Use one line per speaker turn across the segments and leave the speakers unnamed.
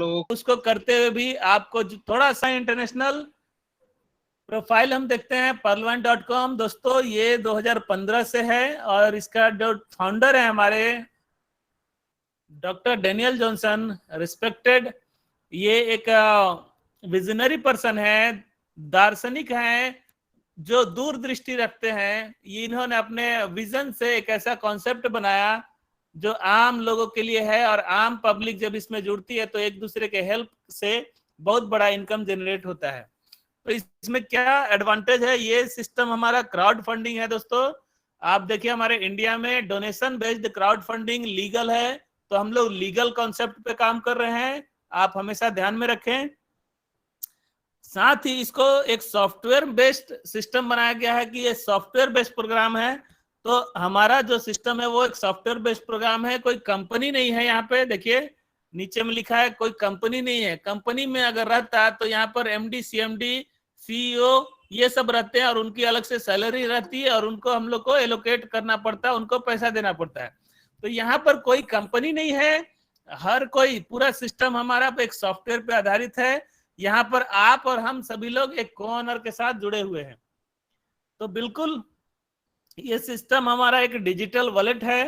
उसको करते हुए भी आपको थोड़ा सा इंटरनेशनल प्रोफाइल हम देखते हैं Pearl1.com। दोस्तों ये 2015 से है और इसका जो फाउंडर है हमारे डॉक्टर डेनियल जॉनसन, रिस्पेक्टेड, ये एक विजनरी पर्सन है, दार्शनिक हैं, जो दूरदृष्टि रखते हैं। ये इन्होंने अपने विजन से एक ऐसा कॉन्सेप्ट बनाया जो आम लोगों के लिए है, और आम पब्लिक जब इसमें जुड़ती है तो एक दूसरे के हेल्प से बहुत बड़ा इनकम जनरेट होता है। तो इसमें क्या एडवांटेज है, ये सिस्टम हमारा क्राउड फंडिंग है। दोस्तों आप देखिए हमारे इंडिया में donation based crowd funding legal है, तो हम लोग लीगल कॉन्सेप्ट पे काम कर रहे हैं, आप हमेशा ध्यान में रखें। साथ ही इसको एक सॉफ्टवेयर बेस्ड सिस्टम बनाया गया है कि ये सॉफ्टवेयर बेस्ड प्रोग्राम है। तो हमारा जो सिस्टम है वो एक सॉफ्टवेयर बेस्ड प्रोग्राम है, कोई कंपनी नहीं है। यहाँ पे देखिए नीचे में लिखा है कोई कंपनी नहीं है। कंपनी में अगर रहता तो यहाँ पर एमडी, सीएमडी, सीईओ ये सब रहते हैं और उनकी अलग से सैलरी रहती है और उनको हम लोग को एलोकेट करना पड़ता है, उनको पैसा देना पड़ता है। तो यहाँ पर कोई कंपनी नहीं है, हर कोई, पूरा सिस्टम हमारा एक सॉफ्टवेयर पे आधारित है। यहाँ पर आप और हम सभी लोग एक को ऑनर के साथ जुड़े हुए हैं। तो बिल्कुल ये सिस्टम हमारा एक डिजिटल वॉलेट है।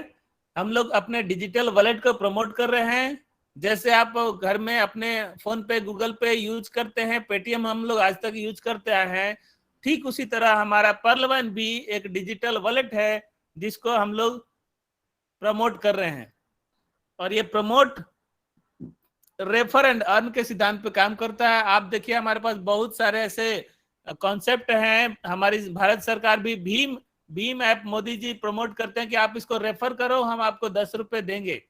हम लोग अपने डिजिटल वॉलेट को प्रमोट कर रहे हैं। जैसे आप घर में अपने फोन पे, गूगल पे यूज करते हैं, पेटीएम हम लोग आज तक यूज करते आए हैं, ठीक उसी तरह हमारा Pearl1 भी एक डिजिटल वॉलेट है जिसको हम लोग प्रमोट कर रहे हैं। और ये प्रमोट रेफर एंड अर्न के सिद्धांत पे काम करता है। आप देखिए हमारे पास बहुत सारे ऐसे कॉन्सेप्ट हैं। हमारी भारत सरकार भी भीम ऐप मोदी जी प्रमोट करते हैं कि आप इसको रेफर करो, हम आपको 10 रुपए देंगे।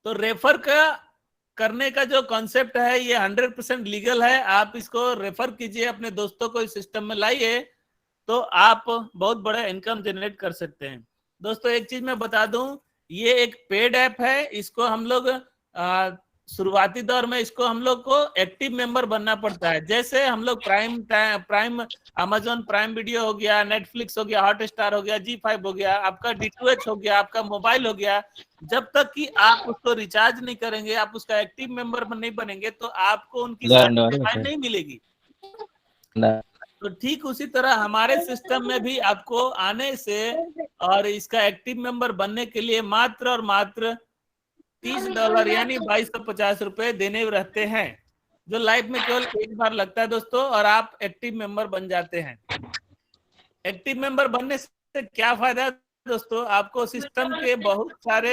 तो रेफर करने का जो कॉन्सेप्ट है ये 100% लीगल है। आप इसको रेफर कीजिए, अपने दोस्तों को इस सिस्टम में लाइए, तो आप बहुत बड़ा इनकम जनरेट कर सकते हैं। दोस्तों एक चीज मैं बता दूं, ये एक पेड ऐप है। इसको हम लोग शुरुआती दौर में इसको हम लोग को एक्टिव मेंबर बनना पड़ता है। जैसे हम लोग प्राइम अमेजोन प्राइम वीडियो हो गया, नेटफ्लिक्स हो गया, हॉटस्टार हो गया, G5 हो गया, आपका D2H हो गया, आपका मोबाइल हो गया, जब तक कि आप उसको रिचार्ज नहीं करेंगे, आप उसका एक्टिव मेंबर नहीं बनेंगे, तो आपको उनकी सारी सेवाएं नहीं मिलेगी। तो ठीक उसी तरह हमारे सिस्टम में भी आपको आने से और इसका एक्टिव मेंबर बनने के लिए मात्र और मात्र $30 यानी 2250 रुपए देने रहते हैं, जो लाइफ में केवल एक बार लगता है दोस्तों, और आप एक्टिव मेंबर बन जाते हैं। एक्टिव मेंबर बनने से क्या फायदा है दोस्तों, आपको सिस्टम के बहुत सारे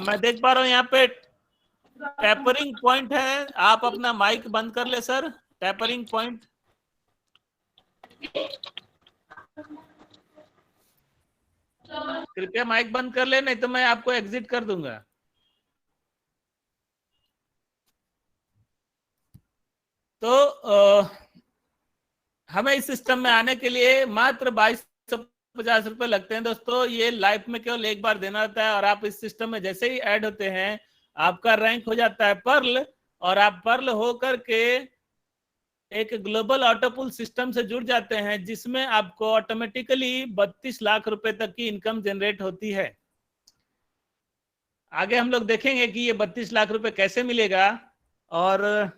मैं देख पा रहा हूँ यहाँ पे टैपरिंग पॉइंट है। आप अपना माइक बंद कर ले सर। टैपरिंग पॉइंट, कृपया माइक बंद कर ले, नहीं तो मैं आपको एग्जिट कर दूंगा। तो हमें इस सिस्टम में आने के लिए मात्र 2250 रुपए लगते हैं दोस्तों। ये लाइफ में केवल एक बार देना होता है, और आप इस सिस्टम में जैसे ही ऐड होते हैं आपका रैंक हो जाता है पर्ल, और आप पर्ल होकर के एक ग्लोबल ऑटोपुल सिस्टम से जुड़ जाते हैं, जिसमें आपको ऑटोमेटिकली 32 लाख रुपए तक की इनकम जनरेट होती है। आगे हम लोग देखेंगे कि ये 32 लाख रुपए कैसे मिलेगा। और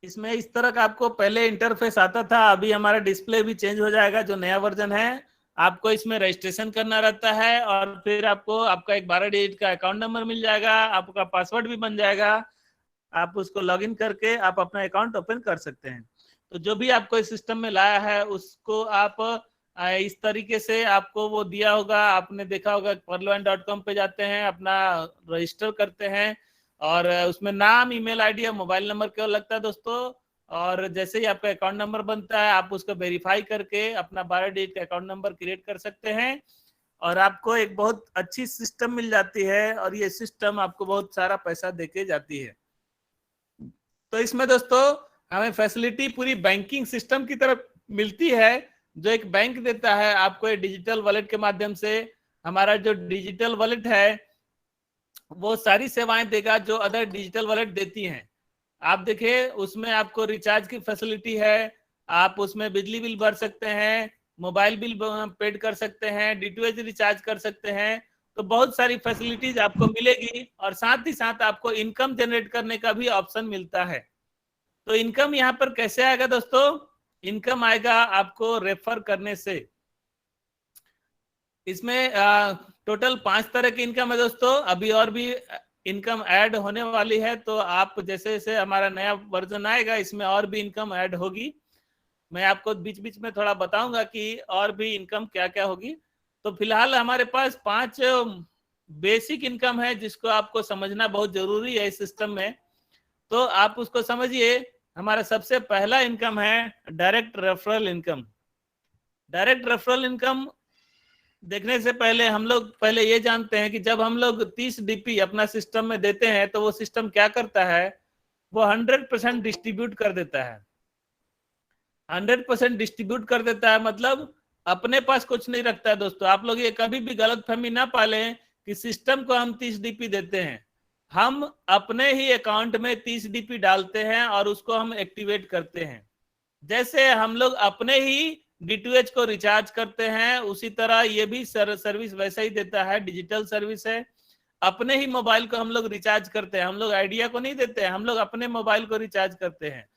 इसमें इस तरह का आपको पहले इंटरफेस आता था, अभी हमारा डिस्प्ले भी चेंज हो जाएगा। जो नया वर्जन है, आपको इसमें रजिस्ट्रेशन करना रहता है, और फिर आपको आपका एक 12 डिजिट का अकाउंट नंबर मिल जाएगा, आपका पासवर्ड भी बन जाएगा। आप उसको लॉगिन करके आप अपना अकाउंट ओपन कर सकते हैं। तो जो भी आपको इस सिस्टम में लाया है उसको आप इस तरीके से, आपको वो दिया होगा, आपने देखा होगा, Pearl1.com पे जाते हैं, अपना रजिस्टर करते हैं, और उसमें नाम, ईमेल आईडी और मोबाइल नंबर केवल लगता है दोस्तों। और जैसे ही आपका अकाउंट नंबर बनता है, आप उसको वेरीफाई करके अपना 12 डिजिट का अकाउंट नंबर क्रिएट कर सकते हैं, और आपको एक बहुत अच्छी सिस्टम मिल जाती है, और ये सिस्टम आपको बहुत सारा पैसा देके जाती है। तो इसमें दोस्तों हमें फैसिलिटी पूरी बैंकिंग सिस्टम की तरफ मिलती है, जो एक बैंक देता है आपको डिजिटल वॉलेट के माध्यम से। हमारा जो डिजिटल वॉलेट है वो सारी सेवाएं देगा जो अदर डिजिटल वॉलेट देती हैं। आप देखिए उसमें आपको रिचार्ज की फैसिलिटी है, आप उसमें बिजली बिल भर सकते हैं, मोबाइल बिल पेड कर सकते हैं, D2H रिचार्ज कर सकते हैं, तो बहुत सारी फैसिलिटीज आपको मिलेगी और साथ ही साथ आपको इनकम जनरेट करने का भी ऑप्शन मिलता है। तो इनकम यहाँ पर कैसे आएगा दोस्तों? इनकम आएगा आपको रेफर करने से। इसमें टोटल 5 तरह की इनकम है दोस्तों। अभी और भी इनकम ऐड होने वाली है, तो आप जैसे जैसे हमारा नया वर्जन आएगा इसमें और भी इनकम ऐड होगी। मैं आपको बीच बीच में थोड़ा बताऊंगा कि और भी इनकम क्या क्या होगी। तो फिलहाल हमारे पास 5 बेसिक इनकम है जिसको आपको समझना बहुत जरूरी है इस सिस्टम में। तो आप उसको समझिए। हमारा सबसे पहला इनकम है direct referral income. Direct referral income देखने से पहले हम लोग पहले ये जानते हैं कि जब हम लोग 30 डीपी अपना सिस्टम में देते हैं तो वो सिस्टम क्या करता है, वो 100% डिस्ट्रीब्यूट कर देता है। 100% डिस्ट्रीब्यूट कर देता है मतलब अपने पास कुछ नहीं रखता है दोस्तों। आप लोग ये कभी भी गलतफहमी ना पालें कि सिस्टम को हम 30 डीपी देते हैं। हम अपने ही अकाउंट में 30 डीपी डालते हैं और उसको हम एक्टिवेट करते हैं। जैसे हम लोग अपने ही डीटीएच को रिचार्ज करते हैं, उसी तरह ये भी सर्विस वैसा ही देता है, डिजिटल सर्विस है। अपने ही मोबाइल को हम लोग रिचार्ज करते हैं, हम लोग आइडिया को नहीं देते हैं, हम लोग अपने मोबाइल को रिचार्ज करते हैं।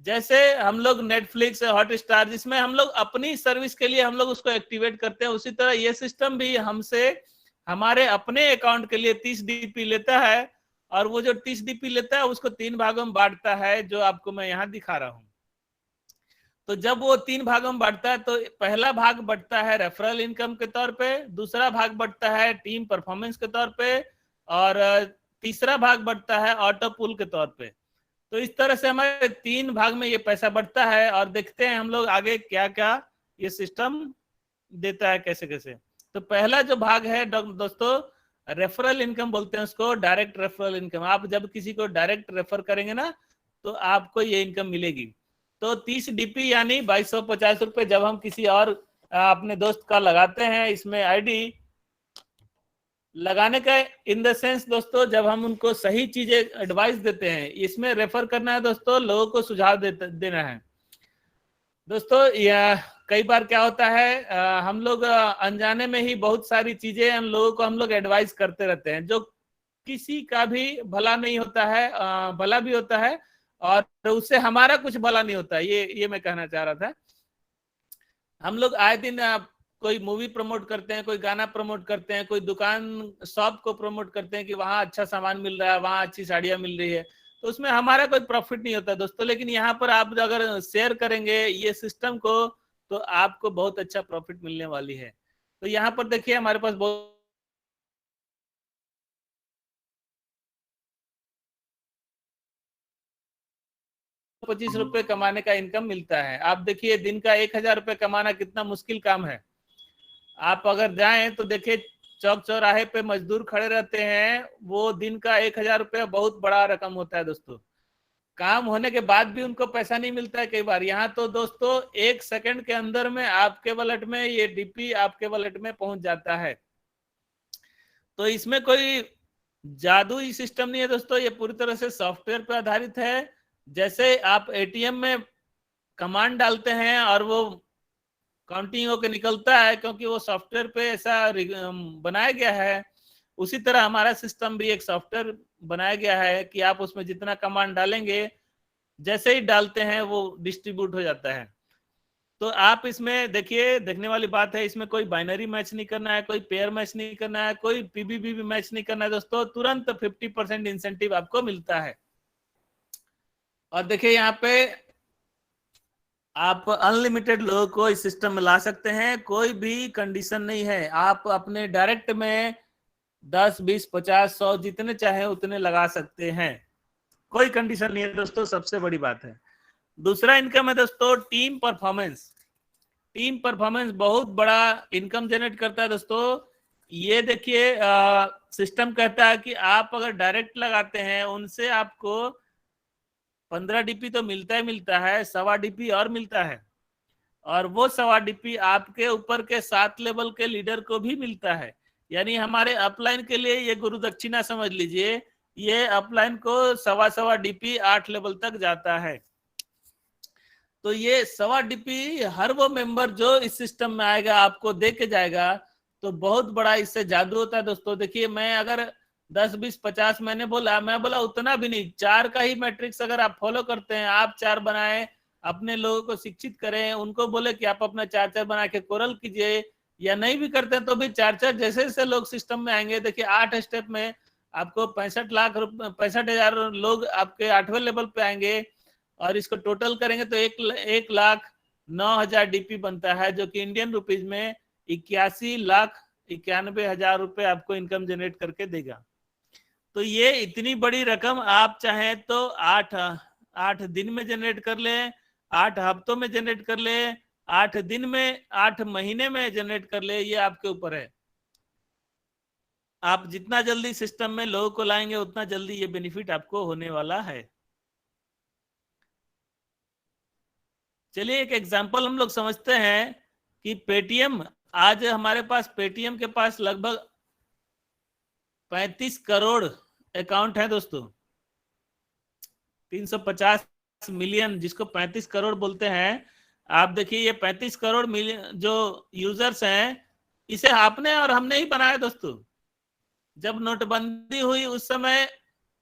जैसे हम लोग नेटफ्लिक्स, हॉटस्टार, जिसमें हम लोग अपनी सर्विस के लिए हम लोग उसको एक्टिवेट करते हैं, उसी तरह ये सिस्टम भी हमसे हमारे अपने अकाउंट के लिए 30 डीपी लेता है। और वो जो 30 डीपी लेता है उसको 3 भागों में बांटता है, जो आपको मैं यहाँ दिखा रहा हूँ। तो जब वो 3 भागों में बढ़ता है तो पहला भाग बढ़ता है रेफरल इनकम के तौर पे, दूसरा भाग बढ़ता है टीम परफॉर्मेंस के तौर पे, और तीसरा भाग बढ़ता है ऑटो पुल के तौर पे। तो इस तरह से हमारे 3 भाग में ये पैसा बढ़ता है। और देखते हैं हम लोग आगे क्या क्या ये सिस्टम देता है, कैसे कैसे। तो पहला जो भाग है दोस्तों, रेफरल इनकम बोलते हैं उसको, डायरेक्ट रेफरल इनकम। आप जब किसी को डायरेक्ट रेफर करेंगे ना तो आपको ये इनकम मिलेगी। तो 30 डीपी यानी 2250 रुपए जब हम किसी और अपने दोस्त का लगाते हैं, इसमें आईडी लगाने का इन द सेंस दोस्तों, जब हम उनको सही चीजें एडवाइस देते हैं, इसमें रेफर करना है दोस्तों, लोगों को सुझाव देना है दोस्तों। यह कई बार क्या होता है, हम लोग अनजाने में ही बहुत सारी चीजें हम लोगों को हम लोग एडवाइस करते रहते हैं, जो किसी का भी भला नहीं होता है, भला भी होता है और उससे हमारा कुछ भला नहीं होता। ये मैं कहना चाह रहा था। हम लोग आए दिन कोई मूवी प्रमोट करते हैं, कोई गाना प्रमोट करते हैं, कोई दुकान शॉप को प्रमोट करते हैं कि वहां अच्छा सामान मिल रहा है, वहां अच्छी साड़ियां मिल रही है, तो उसमें हमारा कोई प्रॉफिट नहीं होता दोस्तों। लेकिन यहाँ पर आप अगर शेयर करेंगे ये सिस्टम को तो आपको बहुत अच्छा प्रॉफिट मिलने वाली है। तो यहाँ पर देखिए हमारे पास बहुत 25 रुपए कमाने का इनकम मिलता है। आप देखिए दिन का 1000 रुपए कमाना कितना मुश्किल काम है। आप अगर जाएं तो देखिए चौक चौराहे पे मजदूर खड़े रहते हैं, वो दिन का 1000 रुपया बहुत बड़ा रकम होता है दोस्तों। काम होने के बाद भी उनको पैसा नहीं मिलता है कई बार। यहाँ तो दोस्तों 1 सेकंड के अंदर में आपके वॉलेट में ये डीपी आपके वॉलेट में पहुंच जाता है। तो इसमें कोई जादुई सिस्टम नहीं है दोस्तों, ये पूरी तरह से सॉफ्टवेयर पर आधारित है। जैसे आप एटीएम में कमांड डालते हैं और वो काउंटिंग होकर निकलता है, क्योंकि वो सॉफ्टवेयर पे ऐसा बनाया गया है, उसी तरह हमारा सिस्टम भी एक सॉफ्टवेयर बनाया गया है कि आप उसमें जितना कमांड डालेंगे, जैसे ही डालते हैं वो डिस्ट्रीब्यूट हो जाता है। तो आप इसमें देखिए, देखने वाली बात है, इसमें कोई बाइनरी मैच नहीं करना है, कोई पेयर मैच नहीं करना है, कोई पीबीबी भी मैच नहीं करना है दोस्तों। तुरंत 50% इंसेंटिव आपको मिलता है। और देखिए यहाँ पे आप अनलिमिटेड लोगों को इस सिस्टम में ला सकते हैं, कोई भी कंडीशन नहीं है। आप अपने डायरेक्ट में 10, 20, 50, 100 जितने चाहे उतने लगा सकते हैं, कोई कंडीशन नहीं है दोस्तों, सबसे बड़ी बात है। दूसरा इनकम है दोस्तों टीम परफॉर्मेंस। टीम परफॉर्मेंस बहुत बड़ा इनकम जनरेट करता है दोस्तों। ये देखिए सिस्टम कहता है कि आप अगर डायरेक्ट लगाते हैं उनसे आपको 15 डीपी तो मिलता ही मिलता है, 1.25 डीपी और मिलता है, और वो 1.25 डीपी आपके ऊपर के 7 लेवल के लीडर को भी मिलता है। यानी हमारे अपलाइन के लिए ये गुरु दक्षिणा समझ लीजिए, ये अपलाइन को 1.25 डीपी 8 लेवल तक जाता है। तो ये 1.25 डीपी हर वो मेंबर जो इस सिस्टम में आएगा आपको दे के जाएगा। तो बहुत बड़ा इससे जादू होता है दोस्तों। देखिए मैं अगर 10, 20, 50 मैंने बोला, मैं बोला उतना भी नहीं, 4 का ही मैट्रिक्स अगर आप फॉलो करते हैं, आप 4 बनाए, अपने लोगों को शिक्षित करें, उनको बोले कि आप अपना 4-4 बना के कोरल कीजिए, या नहीं भी करते हैं तो भी 4-4 जैसे जैसे लोग सिस्टम में आएंगे। देखिए 8 स्टेप में आपको 65 लाख रुपए, 65,000 लोग आपके 8वें लेवल पे आएंगे, और इसको टोटल करेंगे तो 1,09,000 डीपी बनता है, जो कि इंडियन रुपीज में 81,91,000 रुपए आपको इनकम जनरेट करके देगा। तो ये इतनी बड़ी रकम आप चाहें तो 8 दिन में जनरेट कर ले, 8 हफ्तों में जनरेट कर ले, 8 दिन में, 8 महीने में जनरेट कर ले, ये आपके ऊपर है। आप जितना जल्दी सिस्टम में लोगों को लाएंगे उतना जल्दी ये बेनिफिट आपको होने वाला है। चलिए एक एग्जांपल हम लोग समझते हैं कि पेटीएम, आज हमारे पास पेटीएम के पास लगभग 35 करोड़ अकाउंट है दोस्तों। 350 मिलियन, जिसको 35 करोड़ बोलते हैं। आप देखिए ये 35 करोड़ मिलियन जो यूजर्स हैं, इसे आपने और हमने ही बनाया दोस्तों। जब नोटबंदी हुई उस समय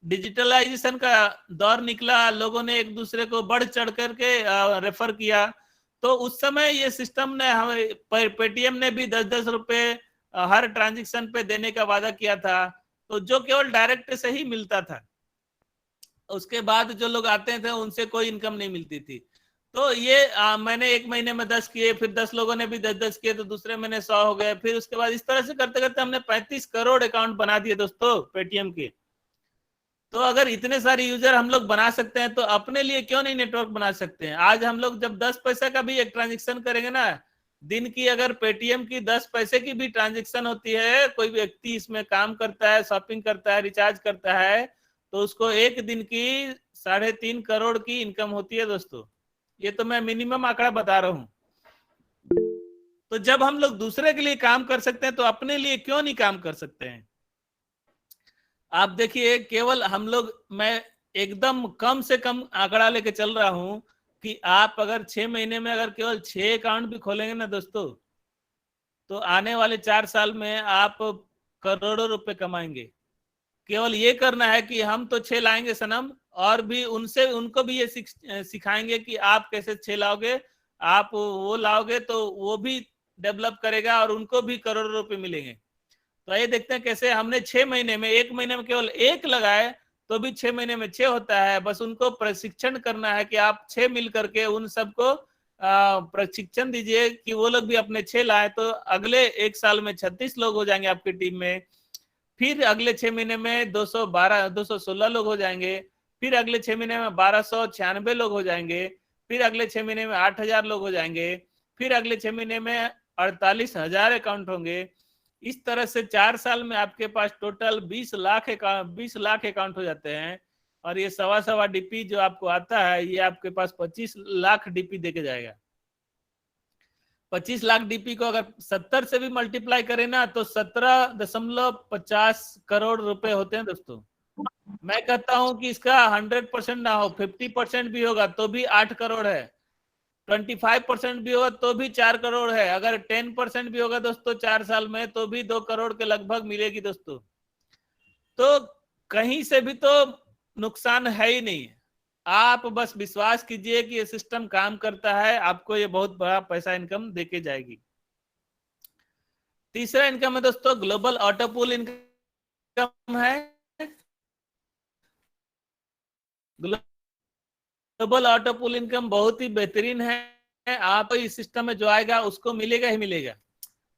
डिजिटलाइजेशन का दौर निकला, लोगों ने एक दूसरे को बढ़ चढ़ करके रेफर किया, तो उस समय ये सिस्टम ने हमें, पेटीएम ने भी 10-10 रुपए हर ट्रांजेक्शन पे देने का वादा किया था, तो जो केवल डायरेक्ट से ही मिलता था। उसके बाद जो लोग आते थे उनसे कोई इनकम नहीं मिलती थी। तो ये मैंने एक महीने में 10 किए, फिर 10 लोगों ने भी 10-10 किए, तो दूसरे महीने 100 हो गए, फिर उसके बाद इस तरह से करते करते हमने 35 करोड़ अकाउंट बना दिए दोस्तों पेटीएम के। तो अगर इतने सारे यूजर हम लोग बना सकते हैं तो अपने लिए क्यों नहीं नेटवर्क बना सकते हैं। आज हम लोग जब 10 पैसा का भी एक ट्रांजेक्शन करेंगे ना, दिन की अगर पेटीएम की 10 पैसे की भी ट्रांजेक्शन होती है, कोई व्यक्ति इसमें काम करता है, शॉपिंग करता है, रिचार्ज करता है, तो उसको एक दिन की 3.5 करोड़ की इनकम होती है दोस्तों। ये तो मैं मिनिमम आंकड़ा बता रहा हूं। तो जब हम लोग दूसरे के लिए काम कर सकते हैं तो अपने लिए क्यों नहीं काम कर सकते हैं। आप देखिए केवल हम लोग, मैं एकदम कम से कम आंकड़ा लेके चल रहा हूं कि आप अगर 6 महीने में अगर केवल 6 अकाउंट भी खोलेंगे ना दोस्तों, तो आने वाले 4 साल में आप करोड़ों रुपए कमाएंगे। केवल ये करना है कि हम तो 6 लाएंगे सनम, और भी उनसे, उनको भी ये सिखाएंगे कि आप कैसे 6 लाओगे, आप वो लाओगे तो वो भी डेवलप करेगा और उनको भी करोड़ों रुपए मिलेंगे। तो ये देखते हैं कैसे हमने 6 महीने में, 1 महीने में केवल 1 लगाए तो भी 6 महीने में 6 होता है। बस उनको प्रशिक्षण करना है कि आप 6 मिल करके उन सबको प्रशिक्षण दीजिए कि वो लोग भी अपने 6 लाए, तो अगले 1 साल में 36 लोग हो जाएंगे आपकी टीम में। फिर अगले 6 महीने में 216 लोग हो जाएंगे। फिर अगले 6 महीने में 1296 लोग हो जाएंगे। फिर अगले 6 महीने में 8,000 लोग हो जाएंगे। फिर अगले 6 महीने में 48,000 अकाउंट होंगे। इस तरह से 4 साल में आपके पास टोटल 20 लाख अकाउंट हो जाते हैं। और ये 1.25 डीपी जो आपको आता है, ये आपके पास 25 लाख डीपी देके जाएगा। 25 लाख डीपी को अगर 70 से भी मल्टीप्लाई करें ना, तो 17.50 करोड़ रुपए होते हैं दोस्तों। मैं कहता हूं कि इसका 100% ना हो, 50% भी होगा तो भी 8 करोड़ है, 25% भी होगा तो भी 4 करोड़ है, अगर 10% भी होगा दोस्तों 4 साल में तो भी 2 करोड़ के लगभग मिलेगी दोस्तों। तो कहीं से भी तो नुकसान है ही नहीं। आप बस विश्वास कीजिए कि ये सिस्टम काम करता है, आपको ये बहुत बड़ा पैसा इनकम देके जाएगी। तीसरा इनकम है दोस्तों ग्लोबल ऑटो पूल इनकम है। ग्लोबल ऑटो पूल इनकम बहुत ही बेहतरीन है। आप इस सिस्टम में जो आएगा उसको मिलेगा ही मिलेगा।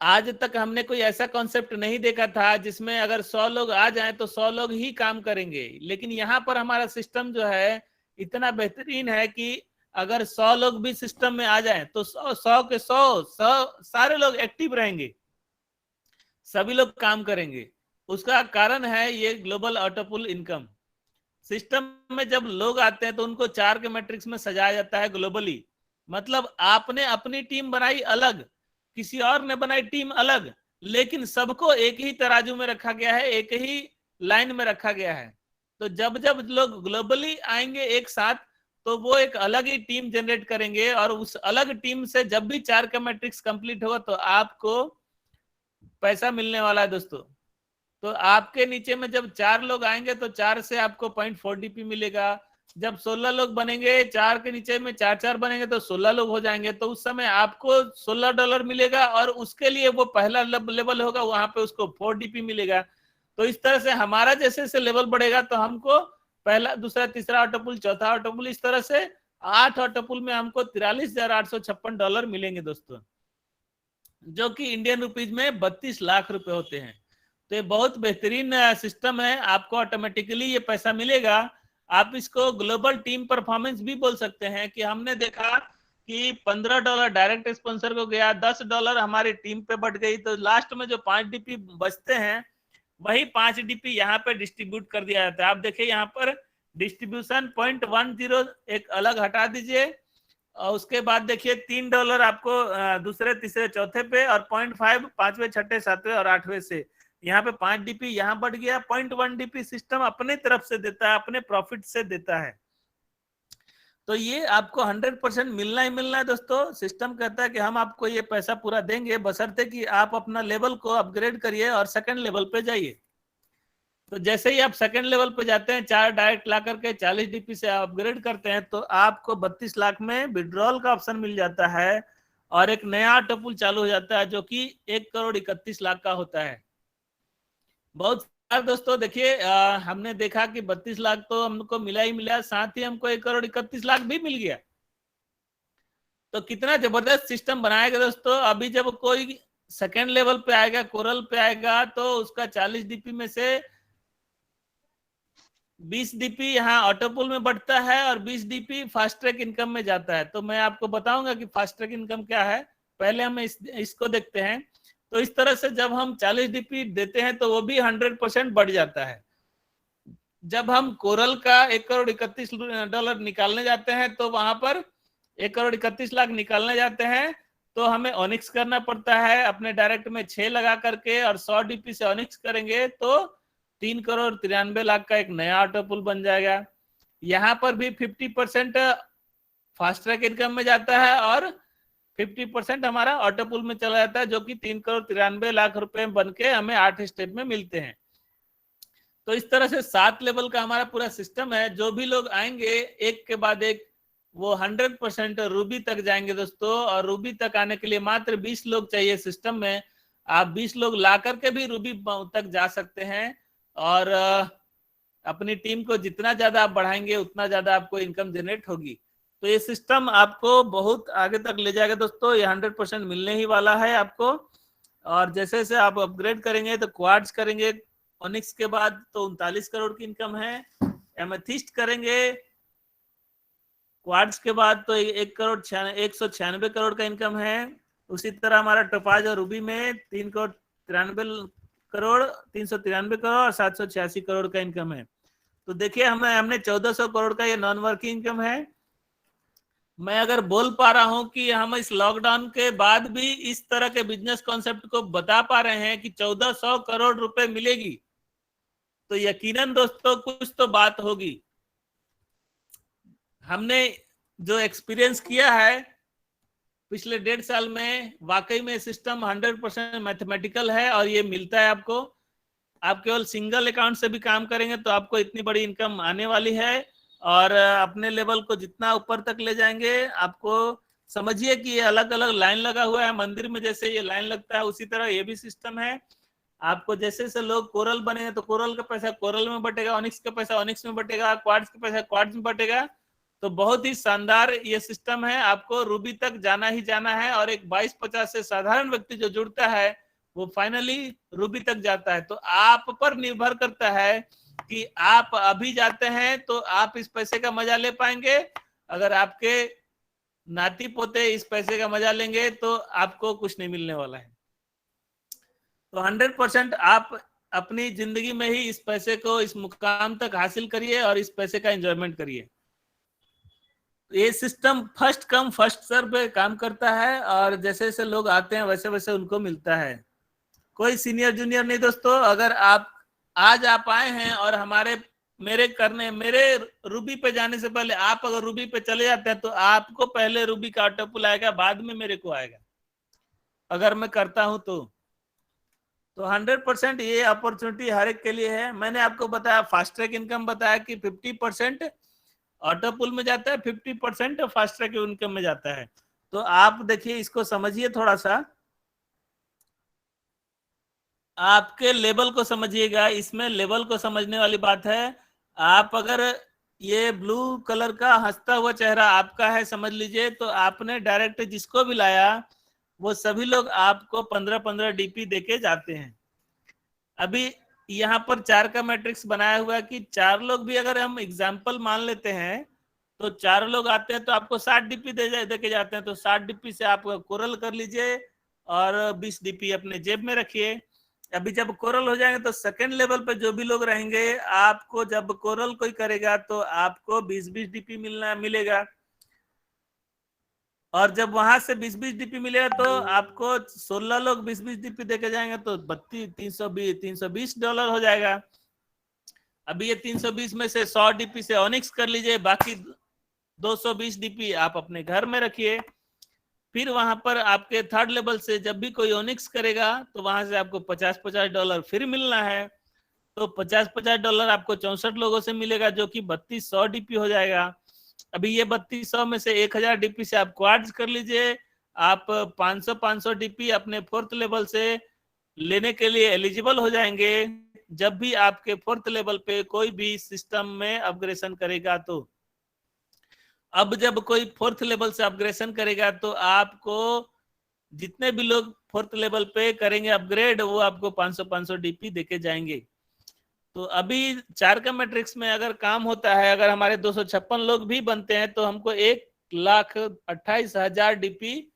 आज तक हमने कोई ऐसा कॉन्सेप्ट नहीं देखा था जिसमें अगर 100 लोग आ जाएं तो 100 लोग ही काम करेंगे, लेकिन यहाँ पर हमारा सिस्टम जो है इतना बेहतरीन है कि अगर 100 लोग भी सिस्टम में आ जाएं तो 100 के 100 सारे लोग एक्टिव रहेंगे, सभी लोग काम करेंगे। उसका कारण है ये global auto pool income system में। जब लोग आते हैं तो उनको 4 के मैट्रिक्स में सजाया जाता है ग्लोबली, मतलब आपने अपनी टीम बनाई अलग, किसी और ने बनाई टीम अलग, लेकिन सबको एक ही तराजू में रखा गया है, एक ही लाइन में रखा गया है। तो जब जब लोग ग्लोबली आएंगे एक साथ तो वो एक अलग ही टीम जनरेट करेंगे, और उस अलग टीम से जब भी 4 का मैट्रिक्स कंप्लीट होगा तो आपको पैसा मिलने वाला है दोस्तों। तो आपके नीचे में जब 4 लोग आएंगे तो 4 से आपको 0.4 डीपी मिलेगा। जब 16 लोग बनेंगे, 4 के नीचे में 4 बनेंगे तो 16 लोग हो जाएंगे, तो उस समय आपको $16 मिलेगा, और उसके लिए वो पहला लेवल होगा, वहां पे उसको 4 डीपी मिलेगा। तो इस तरह से हमारा जैसे जैसे लेवल बढ़ेगा तो हमको पहला, दूसरा, तीसरा ऑटोपुल, चौथा ऑटोपुल, इस तरह से 8 ऑटोपुल में हमको $43,856 मिलेंगे दोस्तों, जो कि इंडियन रुपीज में 32 लाख रुपए होते हैं। तो ये बहुत बेहतरीन सिस्टम है, आपको ऑटोमेटिकली ये पैसा मिलेगा। आप इसको ग्लोबल टीम परफॉर्मेंस भी बोल सकते हैं कि हमने देखा कि $15 डायरेक्ट स्पॉन्सर को गया, $10 हमारी टीम पे बढ़ गई, तो लास्ट में जो 5 डीपी बचते हैं वही 5 डीपी यहाँ पे डिस्ट्रीब्यूट कर दिया जाता है। आप देखिए यहाँ पर डिस्ट्रीब्यूशन 0.10 एक अलग हटा दीजिए, और उसके बाद देखिए $3 आपको दूसरे, तीसरे, चौथे पे, और 0.5 पांचवें, छठे, सातवें और 8वें से। यहाँ पे 5 डीपी यहाँ बढ़ गया। 0.1 डीपी सिस्टम अपने तरफ से देता है, अपने प्रॉफिट से देता है। तो ये आपको 100% मिलना ही मिलना है दोस्तों। सिस्टम कहता है कि हम आपको ये पैसा पूरा देंगे, बशर्ते कि आप अपना लेवल को अपग्रेड करिए और सेकंड लेवल पे जाइए। तो जैसे ही आप सेकंड लेवल पे जाते हैं, 4 डायरेक्ट ला करके 40 डीपी से अपग्रेड करते हैं, तो आपको 32 लाख में विड्रॉल का ऑप्शन मिल जाता है, और एक नया ऑटोपुल चालू हो जाता है जो कि 1,31,00,000 का होता है। बहुत सारे दोस्तों देखिए, हमने देखा कि 32 लाख तो हमको मिला ही मिला, साथ ही हमको 1,31,00,000 भी मिल गया। तो कितना जबरदस्त सिस्टम बनाएगा दोस्तों। अभी जब कोई सेकेंड लेवल पे आएगा, कोरल पे आएगा, तो उसका 40 डीपी में से 20 डीपी यहाँ ऑटोपुल में बढ़ता है, और 20 डीपी फास्ट ट्रैक इनकम में जाता है। तो मैं आपको बताऊंगा कि फास्ट ट्रैक इनकम क्या है। पहले हम इसको देखते हैं। तो इस तरह से जब हम 40 डीपी देते हैं तो वो भी 100% बढ़ जाता है। जब हम कोरल का $1,31,00,000 निकालने जाते हैं, तो वहां पर 1,31,00,000 निकालने जाते हैं, तो हमें ऑनिक्स करना पड़ता है अपने डायरेक्ट में 6 लगा करके, और 100 डीपी से ऑनिक्स करेंगे तो 3,93,00,000 का एक नया ऑटोपुल बन जाएगा। यहाँ पर भी 50% फास्ट ट्रैक इनकम में जाता है, और 50% हमारा ऑटोपुल में चला जाता है, जो कि 3,93,00,000 रुपए बन के हमें 8 स्टेप में मिलते हैं। तो इस तरह से 7 लेवल का हमारा पूरा सिस्टम है। जो भी लोग आएंगे एक के बाद एक, वो 100% रूबी तक जाएंगे दोस्तों। और रूबी तक आने के लिए मात्र 20 लोग चाहिए सिस्टम में। आप 20 लोग ला करके भी रूबी तक जा सकते हैं, और अपनी टीम को जितना ज्यादा आप बढ़ाएंगे उतना ज्यादा आपको इनकम जनरेट होगी। तो ये सिस्टम आपको बहुत आगे तक ले जाएगा दोस्तों। ये 100% मिलने ही वाला है आपको। और जैसे जैसे आप अपग्रेड करेंगे तो क्वार्ट्ज करेंगे, ओनिक्स के बाद तो 39 करोड़ की इनकम है। एमेथिस्ट करेंगे क्वार्ट्ज के बाद तो 196 करोड़ का इनकम है। उसी तरह हमारा टोपाज और रूबी में 393 करोड़ और 786 करोड़ का इनकम है। तो देखिए हमने 1400 करोड़ का ये नॉन वर्किंग इनकम है। मैं अगर बोल पा रहा हूं कि हम इस लॉकडाउन के बाद भी इस तरह के बिजनेस कॉन्सेप्ट को बता पा रहे हैं कि 1400 करोड़ रुपए मिलेगी, तो यकीनन दोस्तों कुछ तो बात होगी। हमने जो एक्सपीरियंस किया है पिछले 1.5 साल में, वाकई में सिस्टम 100% मैथमेटिकल है, और ये मिलता है आपको। आप केवल सिंगल अकाउंट से भी काम करेंगे तो आपको इतनी बड़ी इनकम आने वाली है। और अपने लेवल को जितना ऊपर तक ले जाएंगे, आपको समझिए कि ये अलग अलग लाइन लगा हुआ है। मंदिर में जैसे ये लाइन लगता है, उसी तरह ये भी सिस्टम है। आपको जैसे जैसे लोग कोरल बने तो कोरल का पैसा कोरल में बटेगा, ऑनिक्स का पैसा ऑनिक्स में बटेगा, क्वार्ट्ज का पैसा क्वार्ट्ज में बटेगा। तो बहुत ही शानदार ये सिस्टम है। आपको रूबी तक जाना ही जाना है, और एक 22-50 से साधारण व्यक्ति जो जुड़ता है वो फाइनली रूबी तक जाता है। तो आप पर निर्भर करता है कि आप अभी जाते हैं तो आप इस पैसे का मजा ले पाएंगे। अगर आपके नाती पोते इस पैसे का मजा लेंगे तो आपको कुछ नहीं मिलने वाला है। तो 100% आप अपनी जिंदगी में ही इस पैसे को, इस मुकाम तक हासिल करिए और इस पैसे का एंजॉयमेंट करिए। ये system first come first serve पे काम करता है, और जैसे जैसे लोग आते हैं वैसे वैसे उनको मिलता है। कोई सीनियर जूनियर नहीं दोस्तों। अगर आप आज आप आए हैं और मेरे रूबी पे जाने से पहले आप अगर रूबी पे चले जाते हैं तो आपको पहले रूबी का ऑटोपुल आएगा, बाद में मेरे को आएगा, अगर मैं करता हूं तो। तो 100% ये अपॉर्चुनिटी हर एक के लिए है। मैंने आपको बताया फास्ट ट्रैक इनकम बताया कि 50% ऑटो पुल में जाता है, 50% फास्ट ट्रैक इनकम में जाता है। तो आप देखिए, इसको समझिए थोड़ा सा, आपके लेवल को समझिएगा। इसमें लेवल को समझने वाली बात है। आप अगर ये ब्लू कलर का हंसता हुआ चेहरा आपका है समझ लीजिए, तो आपने डायरेक्ट जिसको भी लाया वो सभी लोग आपको 15-15 डीपी देके जाते हैं। अभी यहाँ पर 4 का मैट्रिक्स बनाया हुआ है कि 4 लोग भी अगर हम एग्जाम्पल मान लेते हैं, तो 4 लोग आते हैं तो आपको 60 डीपी दे के जाते हैं। तो 60 डीपी से आप कोरल कर लीजिए और 20 डीपी अपने जेब में रखिए। अभी जब कोरल हो जाएंगे तो सेकंड लेवल पे जो भी लोग रहेंगे, आपको जब कोरल कोई करेगा तो आपको 20-20 डीपी मिलेगा। और जब वहां से 20-20 डीपी मिलेगा तो आपको 16 लोग 20-20 डीपी देके जाएंगे तो 320 डॉलर हो जाएगा। अभी ये 320 में से 100 डीपी से ऑनिक्स कर लीजिए, बाकी 220 डीपी आप अपने घर में रखिए। फिर वहां पर आपके थर्ड लेवल से जब भी कोई ओनिक्स करेगा तो वहां से आपको 50-50 डॉलर फिर मिलना है। तो 50-50 डॉलर आपको 64 लोगों से मिलेगा, जो कि 3200 डीपी हो जाएगा। अभी ये 3200 में से 1000 डीपी से आप क्वाड्स कर लीजिए। आप 500 डीपी अपने फोर्थ लेवल से लेने के लिए एलिजिबल हो जाएंगे, जब भी आपके फोर्थ लेवल पे कोई भी सिस्टम में अपग्रेडेशन करेगा। तो अब जब कोई फोर्थ लेवल से अपग्रेडेशन करेगा तो आपको जितने भी लोग फोर्थ लेवल पे करेंगे अपग्रेड, वो आपको 500 डीपी देके जाएंगे। तो अभी 4 का मैट्रिक्स में अगर काम होता है, अगर हमारे 256 लोग भी बनते हैं तो हमको 1,28,000 डीपी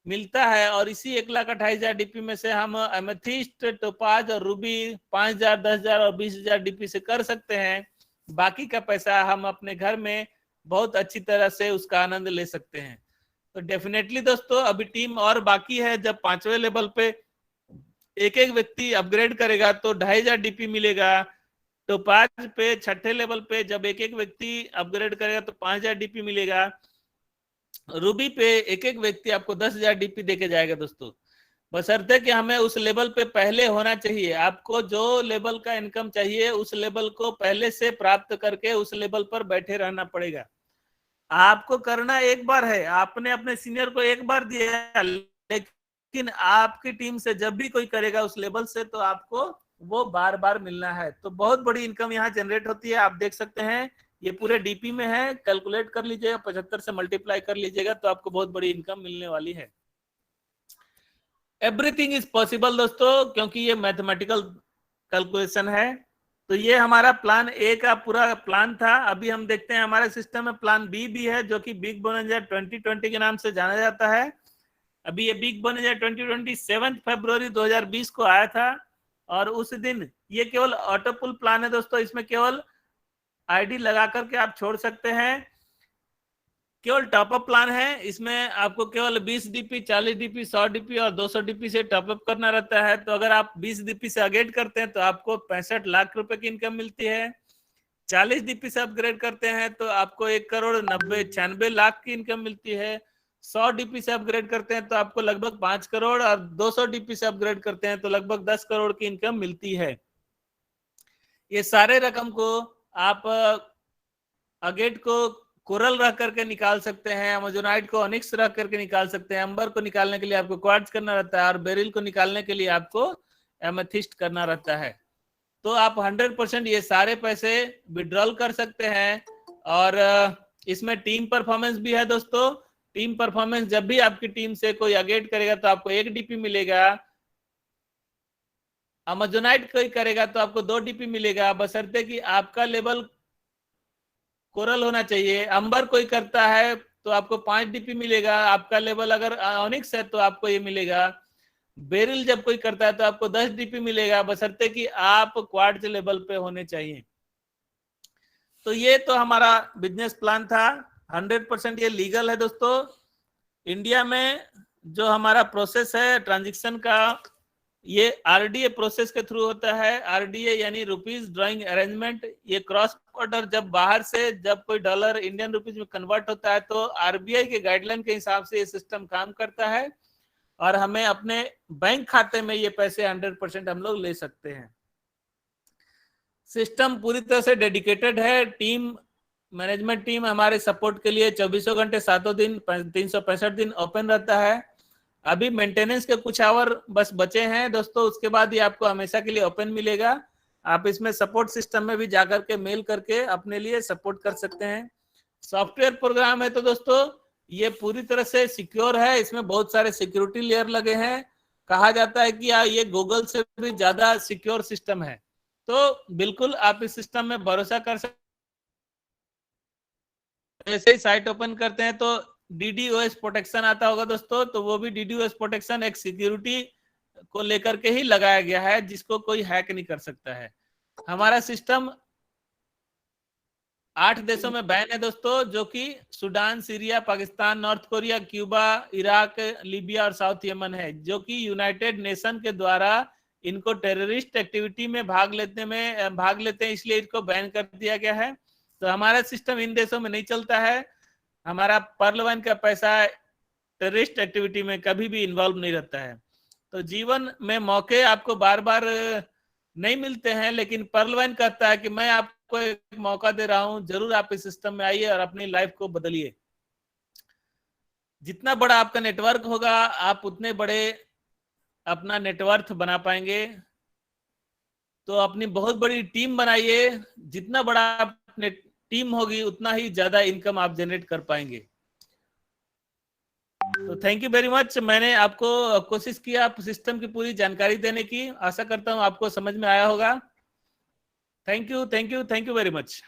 मिलता है। और इसी 1,28,000 डीपी में से हम एमेथिस्ट, टोपाज और रूबी 5,000, 10,000 और 20,000 डीपी से कर सकते हैं। बाकी का पैसा हम अपने घर में बहुत अच्छी तरह से उसका आनंद ले सकते हैं। तो डेफिनेटली दोस्तों, अभी टीम और बाकी है। जब 5वें लेवल पे एक एक व्यक्ति अपग्रेड करेगा तो 2,500 डीपी मिलेगा। तो 5 पे 6ठे लेवल पे जब एक एक व्यक्ति अपग्रेड करेगा तो 5,000 डीपी मिलेगा। रूबी पे एक एक व्यक्ति आपको 10,000 डीपी देके जाएगा दोस्तों, बशर्ते कि हमें उस लेवल पे पहले होना चाहिए। आपको जो लेवल का इनकम चाहिए उस लेवल को पहले से प्राप्त करके उस लेवल पर बैठे रहना पड़ेगा। आपको करना एक बार है, आपने अपने सीनियर को एक बार दिया, लेकिन आपकी टीम से जब भी कोई करेगा उस लेवल से तो आपको वो बार बार मिलना है। तो बहुत बड़ी इनकम यहाँ जनरेट होती है। आप देख सकते हैं ये पूरे डीपी में है, कैलकुलेट कर लीजिएगा, 75 से मल्टीप्लाई कर लीजिएगा तो आपको बहुत बड़ी इनकम मिलने वाली है। एवरीथिंग इज पॉसिबल दोस्तों, क्योंकि ये मैथमेटिकल कैलकुलेशन है। तो ये हमारा प्लान ए का पूरा प्लान था। अभी हम देखते हैं हमारे सिस्टम में प्लान बी भी है, जो कि बिग बोनंजा 2020 के नाम से जाना जाता है। अभी ये बिग बोनंजा 2020 7 फरवरी 2020 को आया था। और उस दिन ये केवल ऑटो पुल प्लान है दोस्तों, इसमें केवल आईडी लगा करके आप छोड़ सकते हैं। केवल टॉपअप प्लान है, इसमें आपको केवल 20 डीपी, 40 डीपी, 100 डीपी और 200 डीपी से टॉपअप करना रहता है। तो अगर आप 20 डीपी से अपग्रेड करते हैं तो आपको 65 लाख रुपए की इनकम मिलती है। 40 डीपी से अपग्रेड करते हैं तो आपको 1,90,96 लाख की इनकम मिलती है। 100 डीपी से अपग्रेड करते हैं तो आपको लगभग 5 करोड़, और 200 डीपी से अपग्रेड करते हैं तो लगभग 10 करोड़ की इनकम मिलती है। ये सारे रकम को आप अगेट को कोरल रख करके निकाल सकते हैं, अमेजोनाइट को ऑनिक्स रख करके निकाल सकते हैं। अंबर को निकालने के लिए आपको क्वार्ट्ज करना रहता है, और बेरिल को निकालने के लिए आपको एमेथिस्ट करना रहता है। तो आप 100% ये सारे पैसे विड्रॉल कर सकते हैं। और इसमें टीम परफॉर्मेंस भी है दोस्तों। टीम परफॉर्मेंस, जब भी आपकी टीम से कोई अगेट करेगा तो आपको 1 डीपी मिलेगा। अमेजोनाइट कोई करेगा तो आपको 2 डीपी मिलेगा, बशर्ते कि आपका लेवल कोरल होना चाहिए। अंबर कोई करता है तो आपको 5 डीपी मिलेगा, आपका लेवल अगर ऑनिक्स है तो आपको ये मिलेगा। बेरिल जब कोई करता है तो आपको 10 डीपी मिलेगा, बशर्ते कि आप क्वार्ट्ज लेवल पे होने चाहिए। तो ये तो हमारा बिजनेस प्लान था। 100% ये लीगल है दोस्तों। इंडिया में जो हमारा प्रोसेस है ट्रांजेक्शन का, ये आरडीए प्रोसेस के थ्रू होता है। आरडीए यानी रुपीज ड्राइंग अरेंजमेंट। ये क्रॉस बॉर्डर, जब बाहर से जब कोई डॉलर इंडियन रुपीज में कन्वर्ट होता है तो आरबीआई के गाइडलाइन के हिसाब से ये सिस्टम काम करता है। और हमें अपने बैंक खाते में ये पैसे 100% हम लोग ले सकते हैं। सिस्टम पूरी तरह से डेडिकेटेड है। टीम मैनेजमेंट टीम हमारे सपोर्ट के लिए 24 घंटे 7 दिन 365 दिन ओपन रहता है। अभी मेंटेनेंस के कुछ आवर बस बचे हैं दोस्तों, उसके बाद ही आपको हमेशा के लिए ओपन मिलेगा। आप इसमें सपोर्ट सिस्टम में भी जाकर के मेल करके अपने लिए सपोर्ट कर सकते हैं। सॉफ्टवेयर प्रोग्राम है तो दोस्तों ये पूरी तरह से सिक्योर है, इसमें बहुत सारे सिक्योरिटी लेयर लगे हैं। कहा जाता है कि ये गूगल से भी ज्यादा सिक्योर सिस्टम है, तो बिल्कुल आप इस सिस्टम में भरोसा कर सकते। जैसे ही साइट ओपन करते हैं तो DDoS प्रोटेक्शन आता होगा दोस्तों, तो वो भी DDoS प्रोटेक्शन एक सिक्योरिटी को लेकर के ही लगाया गया है, जिसको कोई हैक नहीं कर सकता है। हमारा सिस्टम 8 देशों में बैन है दोस्तों, जो कि Sudan, Syria, Pakistan, north Korea, Cuba, Iraq, Libya और साउथ यमन है, जो कि यूनाइटेड नेशन के द्वारा इनको टेररिस्ट एक्टिविटी में भाग लेते हैं, इसलिए इनको बैन कर दिया गया है। तो हमारा सिस्टम इन देशों में नहीं चलता है। हमारा पर्ल वाइन का पैसा टेररिस्ट एक्टिविटी में कभी भी इन्वॉल्व नहीं रहता है। तो जीवन में मौके आपको बार बार नहीं मिलते हैं, लेकिन पर्ल वाइन कहता है कि मैं आपको एक मौका दे रहा हूं, जरूर आप इस सिस्टम में आइए और अपनी लाइफ को बदलिए। जितना बड़ा आपका नेटवर्क होगा, आप उतने बड़े अपना नेटवर्थ बना पाएंगे। तो अपनी बहुत बड़ी टीम बनाइए, जितना बड़ा अपने टीम होगी उतना ही ज्यादा इनकम आप जनरेट कर पाएंगे। तो थैंक यू वेरी मच। मैंने आपको कोशिश किया सिस्टम की पूरी जानकारी देने की, आशा करता हूं आपको समझ में आया होगा। Thank you very much.